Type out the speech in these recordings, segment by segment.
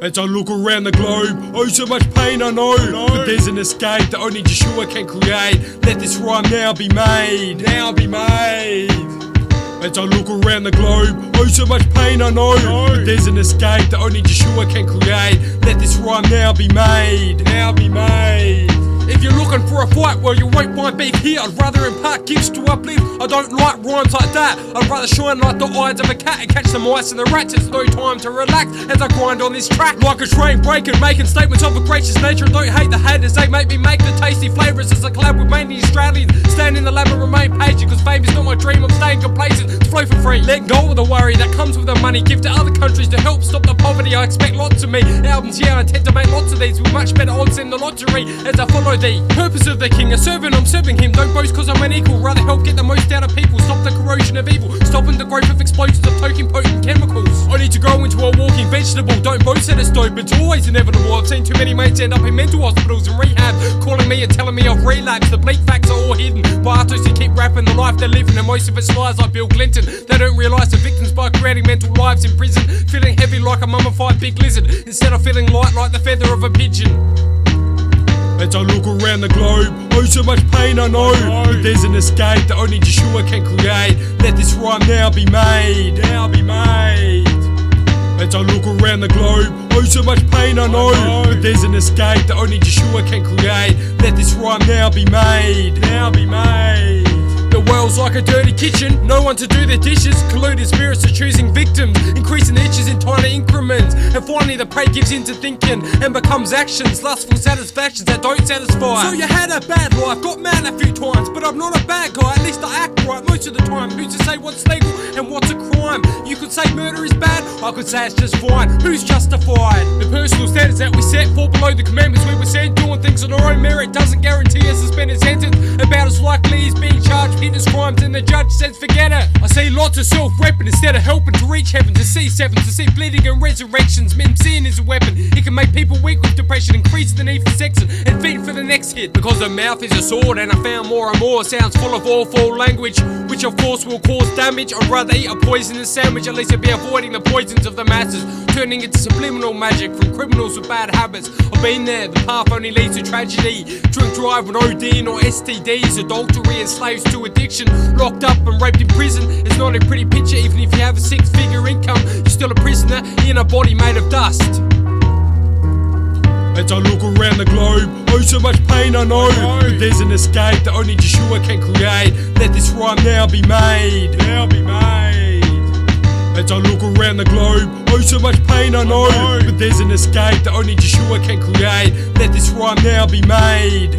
As I look around the globe, oh so much pain I know, but there's an escape that only Yeshua can create. Let this rhyme now be made, As I look around the globe, oh so much pain I know, but there's an escape that only Yeshua can create. Let this rhyme now be made, If you're looking for a fight, well you won't find beef here. I'd rather impart gifts to uplift. I don't like rhymes like that. I'd rather shine like the eyes of a cat and catch the mice and the rats. It's no time to relax as I grind on this track like a train breaking, making statements of a gracious nature. I don't hate the haters, they make me make the tasty flavours. As I collab with mainly Australians, staying in the lab and remain patient, cause fame is not my dream, I'm staying complacent. To flow for free, let go of the worry that comes with the money. Give to other countries to help stop the poverty. I expect lots of me, albums here, I tend to make lots of these with much better odds than the lottery. As I follow the purpose of the king, a servant, I'm serving him. Don't boast cause I'm unequal, rather help get the most out of people. Stop the corrosion of evil, stopping the growth of explosions of token potent chemicals. I need to grow into a walking vegetable, don't boast that it's dope, it's always inevitable. I've seen too many mates end up in mental hospitals and rehab, calling me and telling me I've relapsed. The bleak facts are all hidden by artists who keep rapping the life they're living, and most of it's lies like Bill Clinton. They don't realise the victims by creating mental lives in prison, feeling heavy like a mummified big lizard, instead of feeling light like the feather of a pigeon. As I look around the globe, oh so much pain I know, but there's an escape that only Yeshua can create. Let this rhyme now be made, As I look around the globe, oh so much pain I know, but there's an escape that only Yeshua can create. Let this rhyme now be made, The world's like a dirty kitchen, no one to do their dishes. Colluded spirits are choosing victims, increasing the itches in tiny increments. And finally the prey gives in to thinking and becomes actions, lustful satisfactions that don't satisfy. So you had a bad life, got mad a few times, but I'm not a bad guy, at least I act right most of the time. Who's to say what's legal and what's a crime? You could say murder is bad, I could say it's just fine. Who's justified? The personal standards that we set fall below the commandments we were sent. Doing things on our own merit doesn't guarantee a suspended sentence. About as likely as being charged heinous crimes and the judge says forget it. I see lots of self-repping instead of helping to reach heaven. To see sevens, to see bleeding and resurrections. Sin is a weapon, it can make people weak with depression, increase the need for sex and feed for the next hit. Because the mouth is a sword, and I found more and more sounds full of awful language, which of course will cause damage. I'd rather eat a poisonous sandwich, at least I'd be avoiding the poisons of the masses, turning into subliminal magic from criminals with bad habits. I've been there, the path only leads to tragedy. Drink drive with ODing or STDs, adultery and slaves to addiction, locked up and raped in prison. It's not a pretty picture, even if you have a six-figure income, you're still a prisoner in a body made of dust. As I look around the globe, oh so much pain I know, but there's an escape that only Yeshua can create. Let this rhyme now be made, As I look around the globe, oh so much pain I know, but there's an escape that only Yeshua can create. Let this rhyme now be made,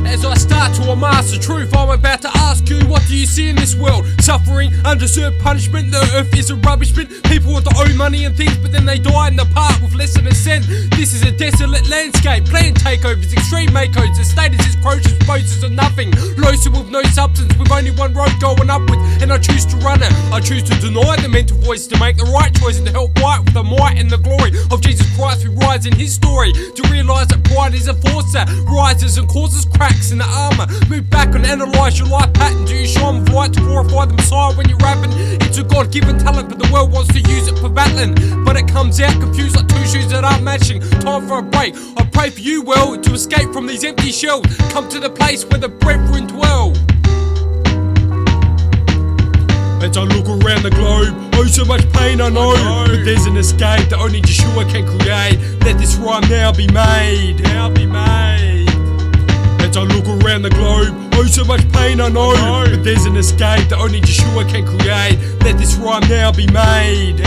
As I start to amass the truth, I'm about to ask you, what do you see in this world? Suffering, undeserved punishment, the earth is a rubbish bin. People want to own money and things, but then they die and depart with less than a cent. This is a desolate landscape, planned takeovers, extreme makeovers. The status is atrocious, boasts of nothing. Loathsome with no substance, with only one road going upwards, and I choose to run it. I choose to deny the mental voice, to make the right choice, and to help fight with the might and the glory of Jesus Christ who rides in his story. To realise that pride is a force that rises and causes cracks in the armour. Move back and analyse your life pattern. Do you shine with light to glorify the Messiah when you're rapping? It's a God-given talent, but the world wants to use it for battling. But it comes out confused like two shoes that aren't matching. Time for a break. I pray for you, well, to escape from these empty shells. Come to the place where the brethren dwell. As I look around the globe, oh so much pain I know, but there's an escape that only Yeshua can create. Let this rhyme now be made, As I look around the globe, oh so much pain I know, but there's an escape that only Yeshua can create. Let this rhyme now be made,